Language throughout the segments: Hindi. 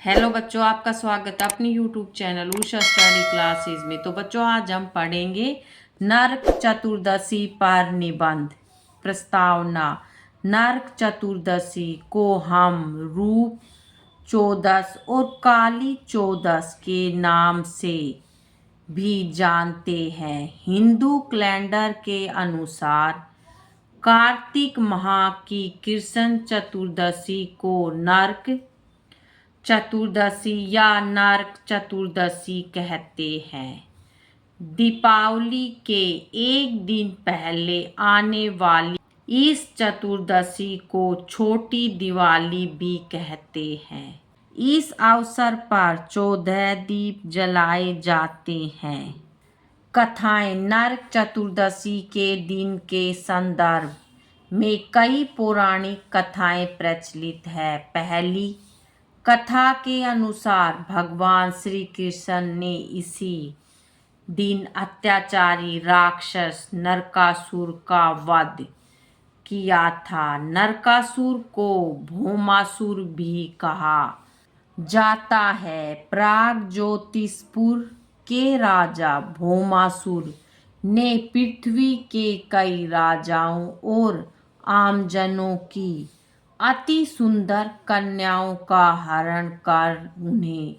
हेलो बच्चों, आपका स्वागत है अपनी YouTube channel Usha study classes में। तो बच्चों, आज हम पढ़ेंगे नरक चतुर्दशी पर निबंध। प्रस्तावना। नरक चतुर्दशी को हम रूप चौदस और काली चौदस के नाम से भी जानते हैं। हिंदू कैलेंडर के अनुसार कार्तिक माह की कृष्ण चतुर्दशी को नरक चतुर्दशी या नरक चतुर्दशी कहते हैं। दीपावली के एक दिन पहले आने वाली इस चतुर्दशी को छोटी दिवाली भी कहते हैं। इस अवसर पर 14 दीप जलाए जाते हैं। कथाएं। नरक चतुर्दशी के दिन के संदर्भ में कई पौराणिक कथाएं प्रचलित है। पहली कथा के अनुसार भगवान श्री कृष्ण ने इसी दिन अत्याचारी राक्षस नरकासुर का वध किया था। नरकासुर को भौमासुर भी कहा जाता है। प्रागज्योतिषपुर के राजा भौमासुर ने पृथ्वी के कई राजाओं और आमजनों की अति सुंदर कन्याओं का हरण कर उन्हें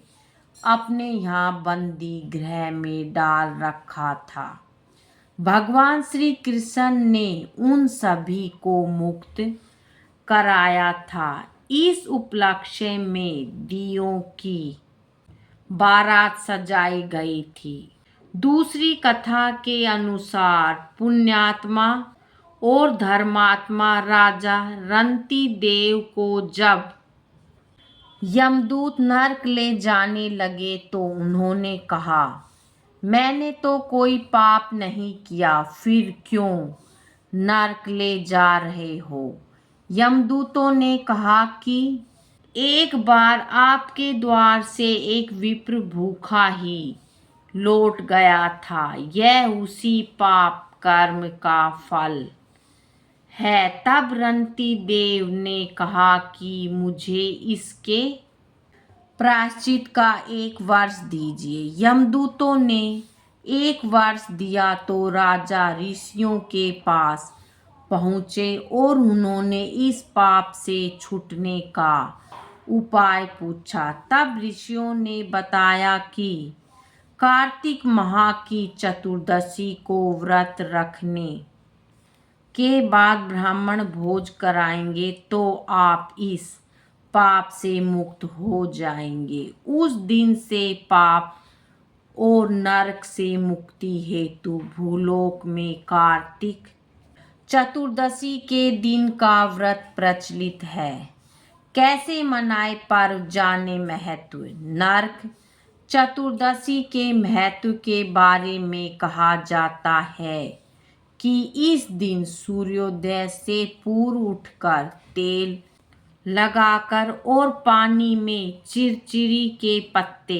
अपने यहाँ बंदी गृह में डाल रखा था। भगवान श्री कृष्ण ने उन सभी को मुक्त कराया था। इस उपलक्ष्य में दियों की बारात सजाई गई थी। दूसरी कथा के अनुसार पुण्यात्मा और धर्मात्मा राजा रंती देव को जब यमदूत नरक ले जाने लगे तो उन्होंने कहा, मैंने तो कोई पाप नहीं किया, फिर क्यों नरक ले जा रहे हो? यमदूतों ने कहा कि एक बार आपके द्वार से एक विप्र भूखा ही लौट गया था। यह उसी पाप कर्म का फल है। तब रंती देव ने कहा कि मुझे इसके प्रायश्चित का 1 वर्ष दीजिए। यमदूतों ने 1 वर्ष दिया तो राजा ऋषियों के पास पहुँचे और उन्होंने इस पाप से छूटने का उपाय पूछा। तब ऋषियों ने बताया कि कार्तिक माह की चतुर्दशी को व्रत रखने के बाद ब्राह्मण भोज कराएंगे तो आप इस पाप से मुक्त हो जाएंगे। उस दिन से पाप और नरक से मुक्ति हेतु भूलोक में कार्तिक चतुर्दशी के दिन का व्रत प्रचलित है। कैसे मनाए पर्व जाने महत्व। नरक चतुर्दशी के महत्व के बारे में कहा जाता है कि इस दिन सूर्योदय से पूर्व उठकर तेल लगाकर और पानी में चिरचिरी के पत्ते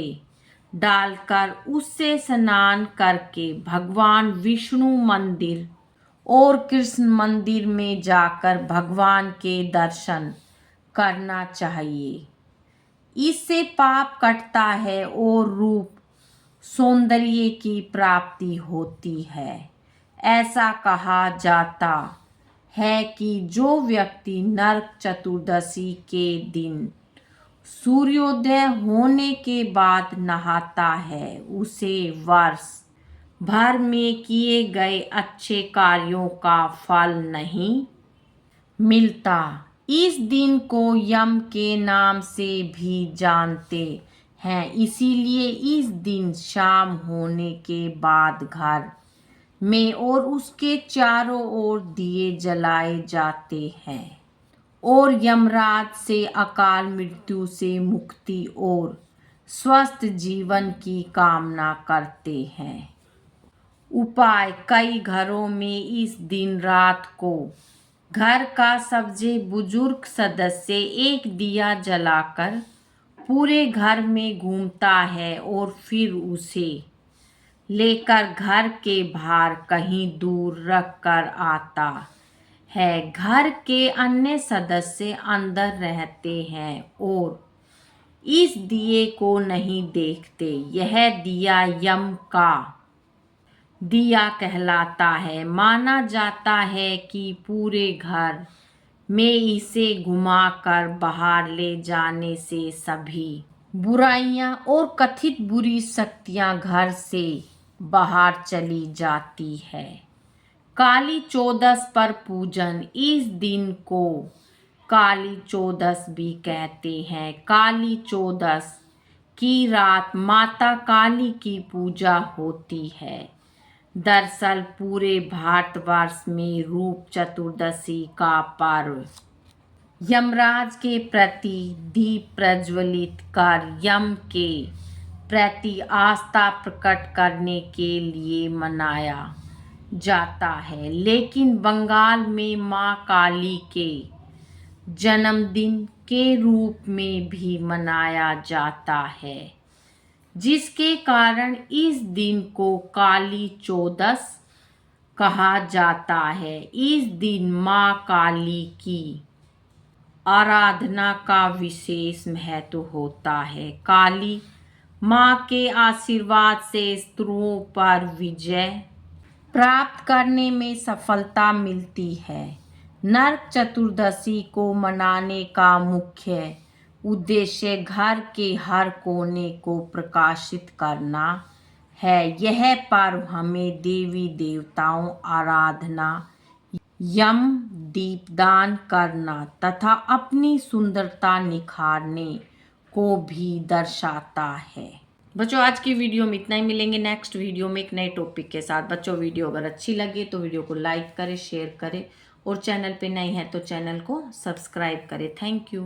डालकर उससे स्नान करके भगवान विष्णु मंदिर और कृष्ण मंदिर में जाकर भगवान के दर्शन करना चाहिए। इससे पाप कटता है और रूप सौंदर्य की प्राप्ति होती है। ऐसा कहा जाता है कि जो व्यक्ति नरक चतुर्दशी के दिन सूर्योदय होने के बाद नहाता है उसे वर्ष भर में किए गए अच्छे कार्यों का फल नहीं मिलता। इस दिन को यम के नाम से भी जानते हैं, इसीलिए इस दिन शाम होने के बाद घर में और उसके चारों ओर दिए जलाए जाते हैं और यमराज से अकाल मृत्यु से मुक्ति और स्वस्थ जीवन की कामना करते हैं। उपाय। कई घरों में इस दिन रात को घर का सबसे बुजुर्ग सदस्य एक दिया जलाकर पूरे घर में घूमता है और फिर उसे लेकर घर के बाहर कहीं दूर रख कर आता है। घर के अन्य सदस्य अंदर रहते हैं और इस दिए को नहीं देखते। यह दिया यम का दिया कहलाता है। माना जाता है कि पूरे घर में इसे घुमाकर बाहर ले जाने से सभी बुराइयां और कथित बुरी शक्तियां घर से बाहर चली जाती है। काली चौदस पर पूजन। इस दिन को काली चौदस भी कहते हैं। काली चौदस की रात माता काली की पूजा होती है। दरअसल पूरे भारतवर्ष में रूप चतुर्दशी का पर्व यमराज के प्रति दीप प्रज्वलित कर यम के प्रति आस्था प्रकट करने के लिए मनाया जाता है। लेकिन बंगाल में मां काली के जन्मदिन के रूप में भी मनाया जाता है, जिसके कारण इस दिन को काली चौदस कहा जाता है। इस दिन मां काली की आराधना का विशेष महत्व होता है। काली मां के आशीर्वाद से शत्रुओं पर विजय प्राप्त करने में सफलता मिलती है। नरक चतुर्दशी को मनाने का मुख्य उद्देश्य घर के हर कोने को प्रकाशित करना है। यह पर्व हमें देवी देवताओं आराधना, यम दीपदान करना तथा अपनी सुंदरता निखारने को भी दर्शाता है। बच्चों आज की वीडियो में इतना ही। मिलेंगे नेक्स्ट वीडियो में एक नए टॉपिक के साथ। बच्चों वीडियो अगर अच्छी लगे तो वीडियो को लाइक करें, शेयर करें और चैनल पे नए हैं तो चैनल को सब्सक्राइब करें। Thank you.